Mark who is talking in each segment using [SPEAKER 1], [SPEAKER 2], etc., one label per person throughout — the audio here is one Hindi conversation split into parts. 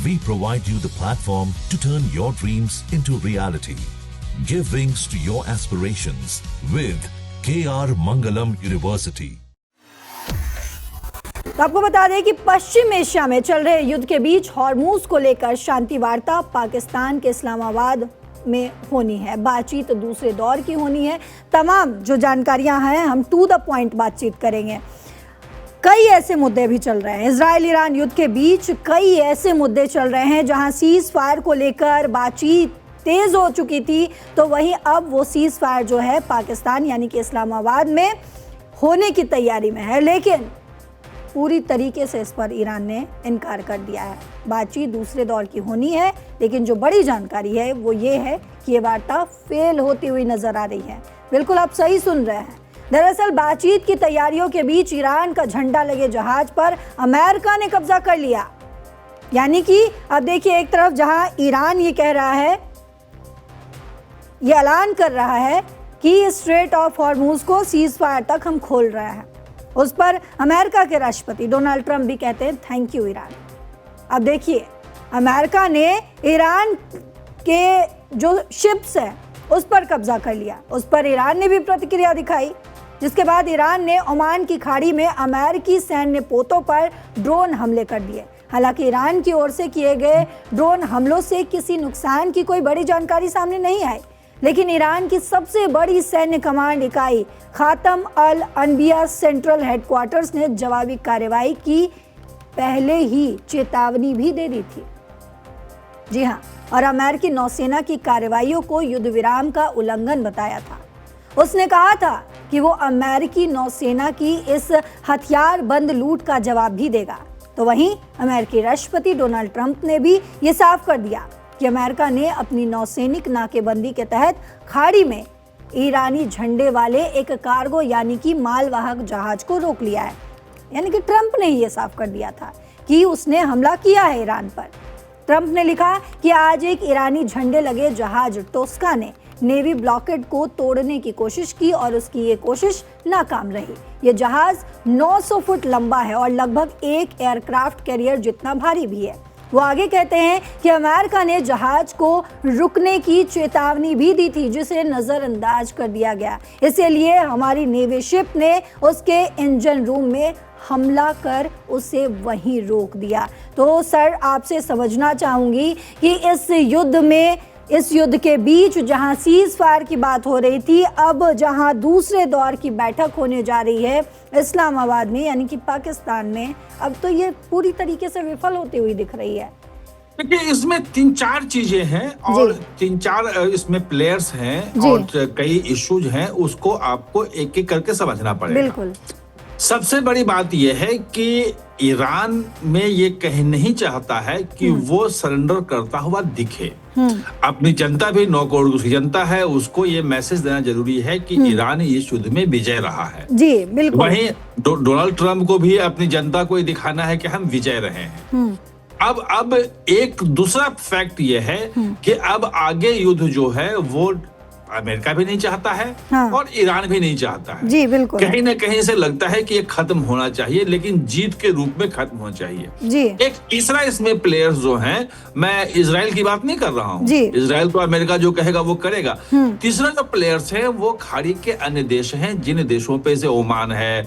[SPEAKER 1] We provide you the platform to turn your dreams into reality. Give wings to your aspirations with KR Mangalam University.
[SPEAKER 2] तो आपको बता दें कि पश्चिम एशिया में चल रहे युद्ध के बीच हॉर्मूज को लेकर शांति वार्ता पाकिस्तान के इस्लामाबाद में होनी है। बातचीत दूसरे दौर की होनी है। तमाम जो जानकारियां हैं हम टू द पॉइंट बातचीत करेंगे। कई ऐसे मुद्दे भी चल रहे हैं इजराइल ईरान युद्ध के बीच। कई ऐसे मुद्दे चल रहे हैं जहां सीज फायर को लेकर बातचीत तेज हो चुकी थी, तो वहीं अब वो सीज फायर जो है पाकिस्तान यानी कि इस्लामाबाद में होने की तैयारी में है, लेकिन पूरी तरीके से इस पर ईरान ने इनकार कर दिया है। बातचीत दूसरे दौर की होनी है, लेकिन जो बड़ी जानकारी है वो ये है कि ये वार्ता फेल होती हुई नजर आ रही है। बिल्कुल आप सही सुन रहे हैं। दरअसल बातचीत की तैयारियों के बीच ईरान का झंडा लगे जहाज पर अमेरिका ने कब्जा कर लिया। यानी कि अब देखिए, एक तरफ जहां ईरान ये कह रहा है, ये ऐलान कर रहा है कि स्ट्रेट ऑफ हॉर्मूज को सीज फायर तक हम खोल रहे हैं, उस पर अमेरिका के राष्ट्रपति डोनाल्ड ट्रंप भी कहते हैं थैंक यू ईरान। अब देखिए, अमेरिका ने ईरान के जो शिप्स हैं उस पर कब्जा कर लिया, उस पर ईरान ने भी प्रतिक्रिया दिखाई, जिसके बाद ईरान ने ओमान की खाड़ी में अमेरिकी सैन्य पोतों पर ड्रोन हमले कर दिए। हालांकि ईरान की ओर से किए गए ड्रोन हमलों से किसी नुकसान की कोई बड़ी जानकारी सामने नहीं आई, लेकिन ईरान की सबसे बड़ी सैन्य कमांड इकाई खातम अल अनबिया सेंट्रल हेडक्वार्टर्स ने जवाबी कार्रवाई की पहले ही चेतावनी भी दे दी थी। जी हां, और अमेरिकी नौसेना की कार्रवाइयों को युद्ध विराम का उल्लंघन बताया था। उसने कहा था कि वो अमेरिकी नौसेना की इस हथियार बंद लूट का जवाब भी देगा। तो वहीं अमेरिकी राष्ट्रपति डोनाल्ड ट्रंप ने भी ये साफ कर दिया कि अमेरिका ने अपनी नौसैनिक नाकेबंदी के तहत खाड़ी में ईरानी झंडे वाले एक कार्गो यानी कि मालवाहक जहाज को रोक लिया है। यानी कि ट्रंप ने ये साफ कर दिया था कि उसने हमला किया है ईरान पर। ट्रंप ने लिखा कि आज एक ईरानी झंडे लगे जहाज टोस्का ने नेवी ब्लॉकेड को तोड़ने की कोशिश की और उसकी ये कोशिश नाकाम रही। ये जहाज 900 फुट लंबा है और लगभग एक एयरक्राफ्ट कैरियर जितना भारी भी है। वो आगे कहते हैं कि अमेरिका ने जहाज को रुकने की चेतावनी भी दी थी, जिसे नजरअंदाज कर दिया गया। इसीलिए हमारी नेवी शिप ने उसके इंजन रूम में हमला कर उसे वहीं रोक दिया। तो सर, आपसे समझना चाहूंगी कि इस युद्ध के बीच जहां सीज फायर की बात हो रही थी, अब जहां दूसरे दौर की बैठक होने जा रही है इस्लामाबाद में यानी कि पाकिस्तान में, अब तो ये पूरी तरीके से विफल होती हुई दिख रही है।
[SPEAKER 3] देखिए, इसमें 3-4 चीजें हैं और 3-4 इसमें प्लेयर्स हैं और कई इश्यूज हैं, उसको आपको एक एक करके समझना पड़ेगा।
[SPEAKER 2] बिल्कुल।
[SPEAKER 3] सबसे बड़ी बात यह है कि ईरान में ये कह नहीं चाहता है कि वो सरेंडर करता हुआ दिखे। अपनी जनता भी 9 करोड़ की जनता है, उसको ये मैसेज देना जरूरी है कि ईरान इस युद्ध में विजय रहा है।
[SPEAKER 2] जी बिल्कुल।
[SPEAKER 3] वहीं डोनाल्ड ट्रंप को भी अपनी जनता को ये दिखाना है कि हम विजय रहे हैं। अब एक दूसरा फैक्ट ये है कि अब आगे युद्ध जो है वो अमेरिका भी नहीं चाहता है और ईरान भी नहीं चाहता है।
[SPEAKER 2] जी बिल्कुल।
[SPEAKER 3] कहीं ना कहीं से लगता है कि ये खत्म होना चाहिए, लेकिन जीत के रूप में खत्म होना चाहिए।
[SPEAKER 2] जी।
[SPEAKER 3] एक तीसरा इसमें प्लेयर्स जो हैं, मैं इजराइल की बात नहीं कर रहा हूँ, इजराइल तो अमेरिका जो कहेगा वो करेगा। तीसरा जो प्लेयर्स है वो खाड़ी के अन्य देश हैं, जिन देशों पे से ओमान है,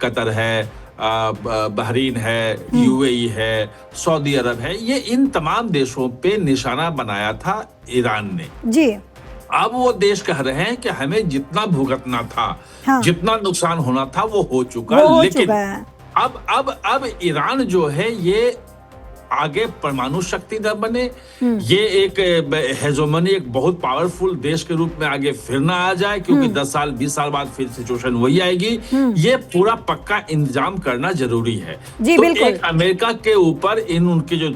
[SPEAKER 3] कतर है, बहरीन है, यूएई है, सऊदी अरब है, ये इन तमाम देशों पे निशाना बनाया था ईरान ने।
[SPEAKER 2] जी।
[SPEAKER 3] अब वो देश कह रहे हैं कि हमें जितना भुगतना था, जितना नुकसान होना था वो हो चुका, लेकिन अब ईरान जो है ये आगे परमाणु शक्ति न बने, ये एक हेजोमनी, एक बहुत पावरफुल देश के रूप में आगे फिर ना आ जाए, क्योंकि 10 साल 20 साल बाद फिर सिचुएशन वही आएगी। ये पूरा पक्का इंतजाम करना जरूरी है।
[SPEAKER 2] जी,
[SPEAKER 3] तो
[SPEAKER 2] बिल्कुल।
[SPEAKER 3] एक अमेरिका के ऊपर उनके जो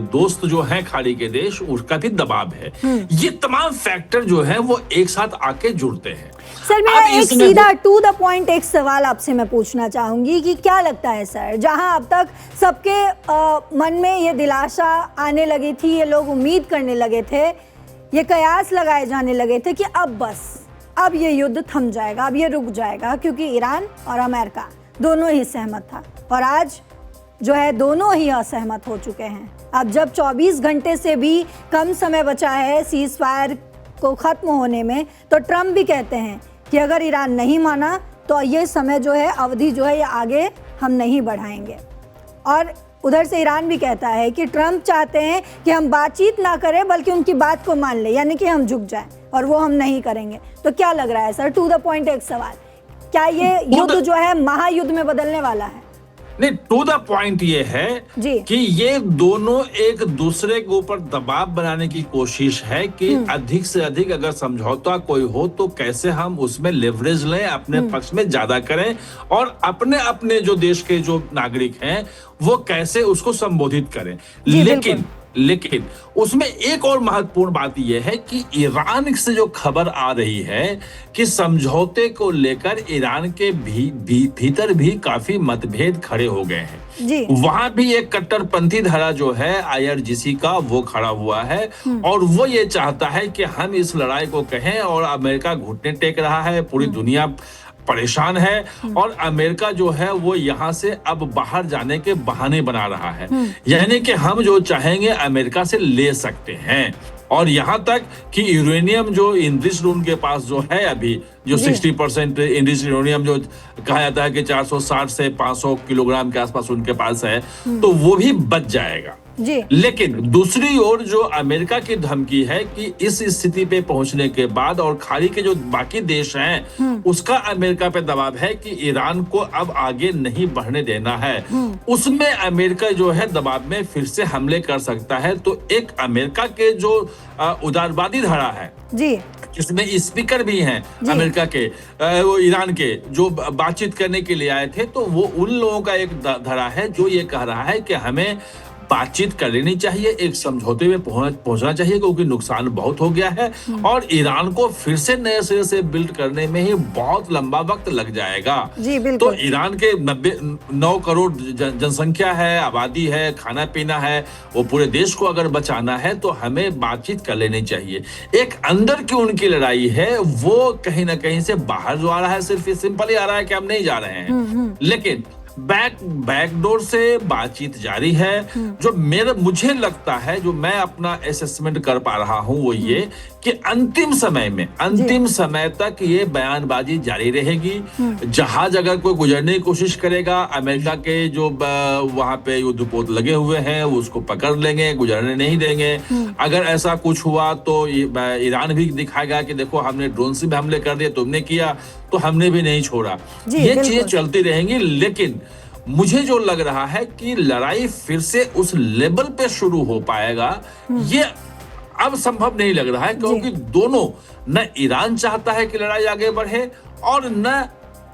[SPEAKER 3] दोस्त जो हैं खाड़ी के देश, उसका भी दबाव है। ये तमाम फैक्टर जो है वो एक साथ आके जुड़ते हैं।
[SPEAKER 2] सर, मेरा एक सीधा टू द पॉइंट एक सवाल आपसे मैं पूछना चाहूंगी कि क्या लगता है सर, जहां अब तक सबके मन में ये दिलासा आने लगी थी, ये लोग उम्मीद करने लगे थे, ये कयास लगाए जाने लगे थे कि अब बस, अब ये युद्ध थम जाएगा, अब ये रुक जाएगा, क्योंकि ईरान और अमेरिका दोनों ही सहमत था, और आज जो है दोनों ही असहमत हो चुके हैं। अब जब 24 घंटे से भी कम समय बचा है सीज फायर को ख़त्म होने में, तो ट्रंप भी कहते हैं कि अगर ईरान नहीं माना तो ये समय जो है, अवधि जो है, ये आगे हम नहीं बढ़ाएंगे। और उधर से ईरान भी कहता है कि ट्रंप चाहते हैं कि हम बातचीत ना करें बल्कि उनकी बात को मान लें, यानी कि हम झुक जाएं, और वो हम नहीं करेंगे। तो क्या लग रहा है सर, टू द पॉइंट एक सवाल, क्या ये युद्ध जो है महायुद्ध में बदलने वाला है?
[SPEAKER 3] नहीं, टू द पॉइंट ये है कि ये दोनों एक दूसरे के ऊपर दबाव बनाने की कोशिश है कि अधिक से अधिक अगर समझौता कोई हो तो कैसे हम उसमें लेवरेज लें, अपने पक्ष में ज्यादा करें, और अपने अपने जो देश के जो नागरिक हैं वो कैसे उसको संबोधित करें। लेकिन उसमें एक और महत्वपूर्ण बात यह है कि ईरान से जो खबर आ रही है कि समझौते को लेकर ईरान के भीतर भी काफी मतभेद खड़े हो गए हैं
[SPEAKER 2] जी।
[SPEAKER 3] वहां भी एक कट्टरपंथी धारा जो है IRGC का वो खड़ा हुआ है, और वो ये चाहता है कि हम इस लड़ाई को कहें, और अमेरिका घुटने टेक रहा है, पूरी दुनिया परेशान है, और अमेरिका जो है वो यहाँ से अब बाहर जाने के बहाने बना रहा है, यानी कि हम जो चाहेंगे अमेरिका से ले सकते हैं। और यहाँ तक कि यूरेनियम जो इंड्रिच्ड उनके पास जो है अभी, जो 60% इंड्रिच्ड यूरेनियम जो कहा जाता है कि 460 से 500 किलोग्राम के आसपास उनके पास है, तो वो भी बच जाएगा
[SPEAKER 2] जी।
[SPEAKER 3] लेकिन दूसरी ओर जो अमेरिका की धमकी है कि इस स्थिति पे पहुंचने के बाद और खाड़ी के जो बाकी देश हैं उसका अमेरिका पे दबाव है कि ईरान को अब आगे नहीं बढ़ने देना है, उसमें अमेरिका जो है दबाव में फिर से हमले कर सकता है। तो एक अमेरिका के जो उदारवादी धारा है
[SPEAKER 2] जी,
[SPEAKER 3] जिसमें स्पीकर भी हैं अमेरिका के, वो ईरान के जो बातचीत करने के लिए आए थे, तो वो उन लोगों का एक धारा है जो ये कह रहा है कि हमें बातचीत कर लेनी चाहिए, एक समझौते में पहुंचना चाहिए, क्योंकि नुकसान बहुत हो गया है और ईरान को फिर से नए सिरे से बिल्ड करने में ही बहुत लंबा वक्त लग जाएगा। तो ईरान के 9 करोड़ जनसंख्या है, आबादी है, खाना पीना है, वो पूरे देश को अगर बचाना है तो हमें बातचीत कर लेनी चाहिए। एक अंदर की उनकी लड़ाई है, वो कहीं ना कहीं से बाहर जो आ रहा है, सिर्फ सिंपल ही आ रहा है कि हम नहीं जा रहे हैं, लेकिन बैकडोर से बातचीत जारी है। जो मुझे लगता है, जो मैं अपना असेसमेंट कर पा रहा हूं, वो ये कि अंतिम समय तक ये बयानबाजी जारी रहेगी। जहाज अगर कोई गुजरने की कोशिश करेगा, अमेरिका के जो वहां पे युद्धपोत लगे हुए हैं उसको पकड़ लेंगे, गुजरने नहीं देंगे। अगर ऐसा कुछ हुआ तो ईरान भी दिखाएगा कि देखो हमने ड्रोन से भी हमले कर दिए, तुमने किया तो हमने भी नहीं छोड़ा। ये चीजें चलती रहेंगी, लेकिन मुझे जो लग रहा है कि लड़ाई फिर से उस लेवल पे शुरू हो पाएगा, ये अब संभव नहीं लग रहा है, क्योंकि दोनों, न ईरान चाहता है कि लड़ाई आगे बढ़े और न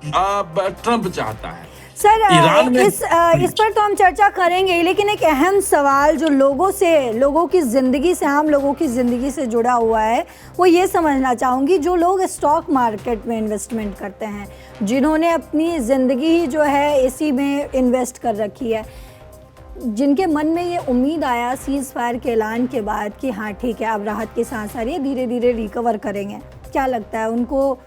[SPEAKER 3] ट्रंप चाहता है।
[SPEAKER 2] सर, इस पर तो हम चर्चा करेंगे, लेकिन एक अहम सवाल जो लोगों की जिंदगी से, आम लोगों की जिंदगी से जुड़ा हुआ है, वो ये समझना चाहूँगी, जो लोग स्टॉक मार्केट में इन्वेस्टमेंट करते हैं, जिन्होंने अपनी ज़िंदगी जो है इसी में इन्वेस्ट कर रखी है, जिनके मन में ये उम्मीद आया सीज़ फायर के ऐलान के बाद कि हाँ ठीक है, अब राहत की सांस आ रही है, धीरे धीरे रिकवर करेंगे, क्या लगता है उनको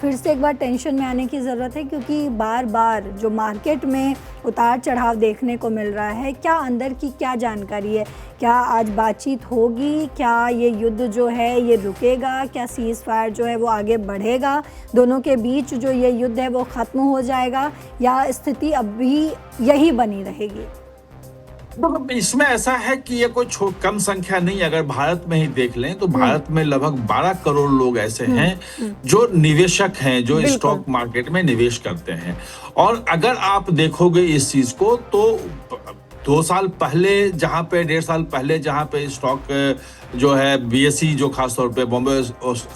[SPEAKER 2] फिर से एक बार टेंशन में आने की ज़रूरत है? क्योंकि बार बार जो मार्केट में उतार चढ़ाव देखने को मिल रहा है, क्या अंदर की क्या जानकारी है? क्या आज बातचीत होगी? क्या ये युद्ध जो है ये रुकेगा? क्या सीज़ फायर जो है वो आगे बढ़ेगा? दोनों के बीच जो ये युद्ध है वो ख़त्म हो जाएगा, या स्थिति अब भी यही बनी रहेगी?
[SPEAKER 3] इसमें ऐसा है कि ये कोई कम संख्या नहीं। अगर भारत में ही देख लें तो भारत में लगभग 12 करोड़ लोग ऐसे हैं जो निवेशक हैं, जो स्टॉक मार्केट में निवेश करते हैं। और अगर आप देखोगे इस चीज को, तो 2 साल पहले जहां पे, 1.5 साल पहले जहां पे स्टॉक जो है BSE, जो खासतौर पे बॉम्बे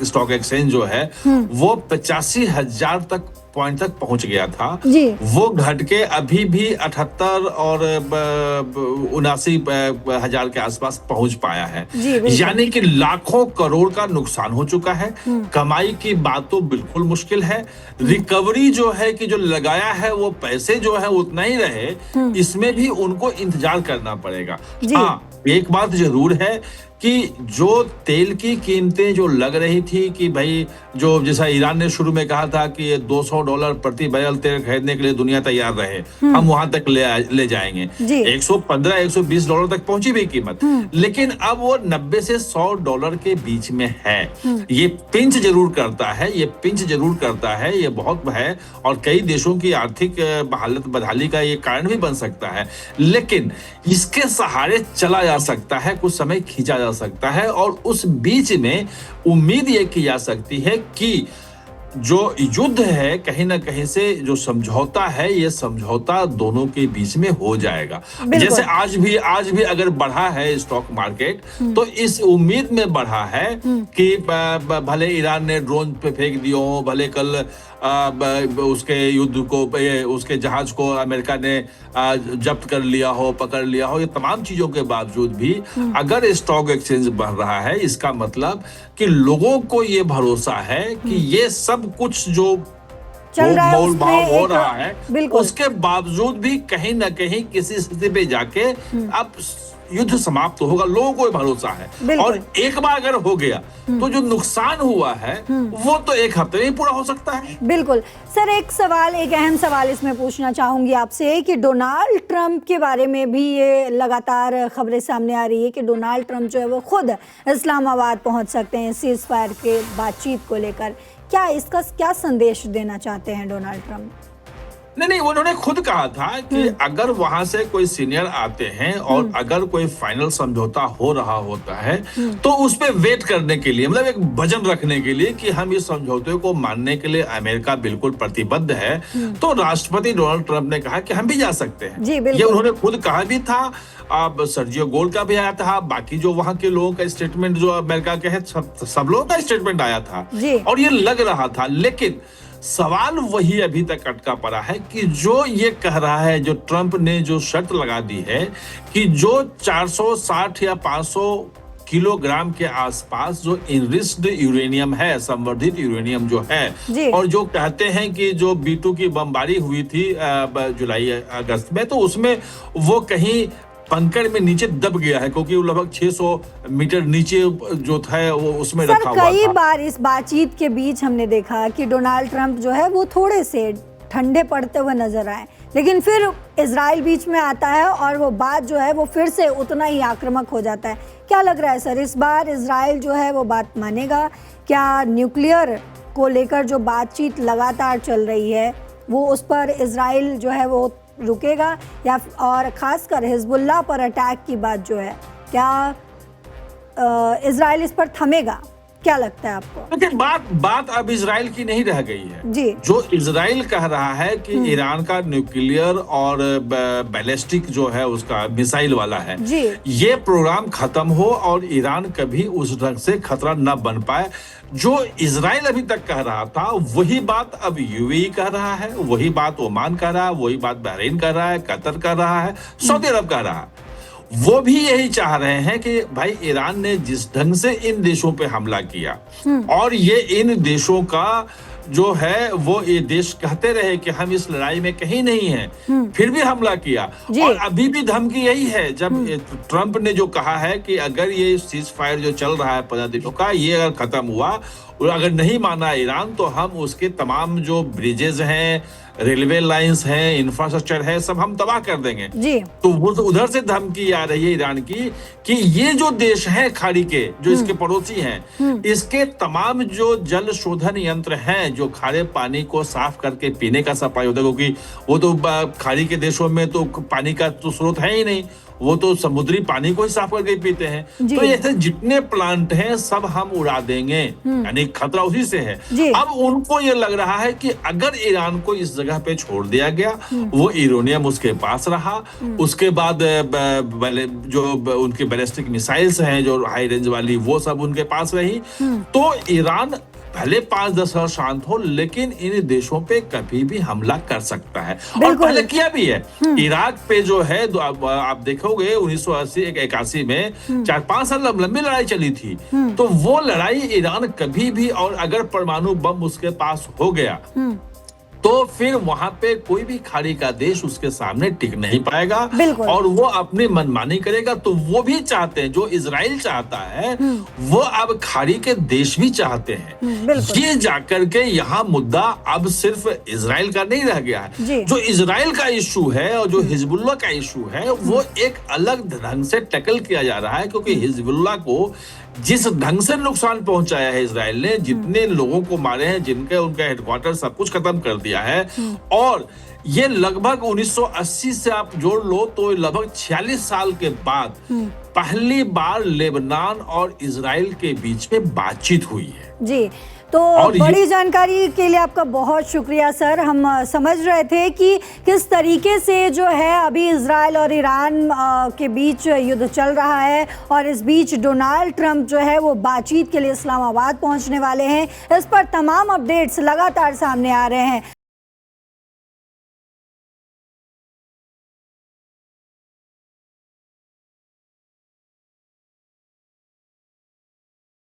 [SPEAKER 3] स्टॉक एक्सचेंज जो है, वो 85,000 पॉइंट तक पहुंच गया था, वो घट के अभी भी 78 और 79,000 के आसपास पहुंच पाया है। यानी कि लाखों करोड़ का नुकसान हो चुका है। कमाई की बात तो बिल्कुल मुश्किल है। रिकवरी जो है कि जो लगाया है वो पैसे जो है उतना ही रहे, इसमें भी उनको इंतजार करना पड़ेगा। हाँ, एक बात जरूर है कि जो तेल की कीमतें जो लग रही थी कि भाई जो जैसा ईरान ने शुरू में कहा था कि $200 प्रति बैरल तेल खरीदने के लिए दुनिया तैयार रहे, हम वहां तक ले जाएंगे। $115-120 तक पहुंची भी कीमत, लेकिन अब वो 90 से $100 के बीच में है। ये पिंच जरूर करता है, ये बहुत है, और कई देशों की आर्थिक हालत बदहाली का ये कारण भी बन सकता है, लेकिन इसके सहारे चला जा सकता है, कुछ समय खींचा जा सकता है, और उस बीच में उम्मीद ये की जा सकती है कि जो युद्ध है कहीं ना कहीं से जो समझौता है, ये समझौता दोनों के बीच में हो जाएगा। जैसे आज भी अगर बढ़ा है स्टॉक मार्केट, तो इस उम्मीद में बढ़ा है कि भले ईरान ने ड्रोन पे फेंक दियो, भले कल उसके युद्ध को, उसके जहाज को अमेरिका ने जब्त कर लिया हो, पकड़ लिया हो, ये तमाम चीजों के बावजूद भी अगर स्टॉक एक्सचेंज बढ़ रहा है, इसका मतलब कि लोगों को ये भरोसा है कि ये सब कुछ जो मोल भाव हो रहा है, उसके बावजूद भी कहीं ना कहीं किसी स्थिति पे जाके अब युद्ध समाप्त होगा, लोगों को भरोसा है। और एक बार अगर हो गया तो जो नुकसान हुआ है वो तो एक हफ्ते में ही पूरा हो सकता है।
[SPEAKER 2] बिल्कुल सर, एक अहम सवाल इसमें पूछना चाहूंगी आपसे कि डोनाल्ड ट्रंप के बारे में भी ये लगातार खबरें सामने आ रही है कि डोनाल्ड ट्रंप जो है वो खुद इस्लामाबाद पहुंच सकते हैं सीज फायर के बातचीत को लेकर। क्या इसका क्या संदेश देना चाहते हैं डोनाल्ड ट्रंप?
[SPEAKER 3] नहीं, उन्होंने खुद कहा था कि अगर वहां से कोई सीनियर आते हैं और अगर कोई फाइनल समझौता हो रहा होता है तो उस पे वेट करने के लिए, मतलब एक वजन रखने के लिए कि हम इस समझौते को मानने के लिए अमेरिका बिल्कुल प्रतिबद्ध है, तो राष्ट्रपति डोनाल्ड ट्रंप ने कहा कि हम भी जा सकते हैं। ये उन्होंने खुद कहा भी था। अब सर्जियो गोल का भी आया था, बाकी जो वहां के लोगों का स्टेटमेंट, जो अमेरिका के है, सब लोगों का स्टेटमेंट आया था और ये लग रहा था। लेकिन सवाल वही अभी तक अटका पड़ा है कि जो ये कह रहा है, जो ट्रंप ने जो शर्त लगा दी है कि जो 460 या 500 किलोग्राम के आसपास जो इनरिच्ड यूरेनियम है, संवर्धित यूरेनियम जो है, और जो कहते हैं कि जो B2 की बमबारी हुई थी जुलाई अगस्त में, तो उसमें वो कहीं पंकड़ में नीचे दब गया है, क्योंकि वो लगभग 600 मीटर नीचे जो था वो उसमें रखा हुआ था।
[SPEAKER 2] कई बार इस बातचीत के बीच हमने देखा कि डोनाल्ड ट्रंप जो है वो थोड़े से ठंडे पड़ते हुए नजर आए, लेकिन फिर इजराइल बीच में आता है और वो बात जो है वो फिर से उतना ही आक्रामक हो जाता है। क्या लग रहा है सर, इस बार इजराइल जो है वो बात मानेगा? क्या न्यूक्लियर को लेकर जो बातचीत लगातार चल रही है वो उस पर इजराइल जो है वो रुकेगा, या और खासकर हिजबुल्लाह पर अटैक की बात जो है, क्या इजराइल इस पर थमेगा? क्या लगता है आपको?
[SPEAKER 3] लेकिन बात अब इजराइल की नहीं रह गई है
[SPEAKER 2] जी।
[SPEAKER 3] जो इजराइल कह रहा है कि ईरान का न्यूक्लियर और बैलिस्टिक जो है उसका मिसाइल वाला है
[SPEAKER 2] जी।
[SPEAKER 3] ये प्रोग्राम खत्म हो और ईरान कभी उस ढंग से खतरा न बन पाए। जो इजराइल अभी तक कह रहा था वही बात अब यूएई कह रहा है, वही बात ओमान कह रहा है, वही बात बहरीन कर रहा है, कतर कर रहा है, सऊदी अरब कह रहा है। वो भी यही चाह रहे हैं कि भाई ईरान ने जिस ढंग से इन देशों पे हमला किया और ये इन देशों का जो है वो ये देश कहते रहे कि हम इस लड़ाई में कहीं नहीं हैं, फिर भी हमला किया। और अभी भी धमकी यही है, जब ट्रंप ने जो कहा है कि अगर ये सीज फायर जो चल रहा है 15 दिनों का, ये अगर खत्म हुआ और अगर नहीं माना ईरान, तो हम उसके तमाम जो ब्रिजेस हैं, रेलवे लाइंस हैं, इंफ्रास्ट्रक्चर है, सब हम तबाह कर देंगे
[SPEAKER 2] जी।
[SPEAKER 3] तो वो उधर से धमकी आ रही है ईरान की कि ये जो देश हैं खाड़ी के, जो इसके पड़ोसी हैं, इसके तमाम जो जल शोधन यंत्र हैं जो खारे पानी को साफ करके पीने का सफाई होता है, क्योंकि वो तो खाड़ी के देशों में तो पानी का तो स्रोत है ही नहीं, वो तो समुद्री पानी को ही साफ करके पीते हैं। तो ऐसे जितने प्लांट हैं सब हम उड़ा देंगे, यानी खतरा उसी से है। अब उनको ये लग रहा है कि अगर ईरान को इस जगह पे छोड़ दिया गया, वो यूरेनियम उसके पास रहा, उसके बाद जो उनके बैलिस्टिक मिसाइल्स हैं जो हाई रेंज वाली, वो सब उनके पास रही, तो ईरान भले 5-10 साल शांत हो लेकिन इन देशों पे कभी भी हमला कर सकता है, और पहले किया भी है। इराक पे जो है आप देखोगे 1980-81 में 4-5 साल लंबी लड़ाई चली थी, तो वो लड़ाई ईरान कभी भी, और अगर परमाणु बम उसके पास हो गया तो फिर वहां पे कोई भी खाड़ी का देश उसके सामने टिक नहीं पाएगा और वो अपनी मनमानी करेगा। तो वो भी चाहते हैं, जो इजराइल चाहता है वो अब खाड़ी के देश भी चाहते हैं। ये जाकर के यहाँ मुद्दा अब सिर्फ इजराइल का नहीं रह गया है। जो इजराइल का इशू है और जो हिजबुल्लाह का इशू है वो एक अलग ढंग से टैकल किया जा रहा है, क्योंकि हिजबुल्लाह को जिस ढंग से नुकसान पहुंचाया है इजराइल ने, जितने लोगों को मारे हैं, जिनके उनका हेडक्वार्टर सब कुछ खत्म कर दिया है, और ये लगभग 1980 से आप जोड़ लो तो लगभग 46 साल के बाद पहली बार लेबनान और इजराइल के बीच में बातचीत हुई है।
[SPEAKER 2] जी, तो बड़ी जानकारी के लिए आपका बहुत शुक्रिया सर। हम समझ रहे थे कि किस तरीके से जो है अभी इजराइल और ईरान के बीच युद्ध चल रहा है और इस बीच डोनाल्ड ट्रंप जो है वो बातचीत के लिए इस्लामाबाद पहुंचने वाले हैं। इस पर तमाम अपडेट्स लगातार सामने आ रहे हैं।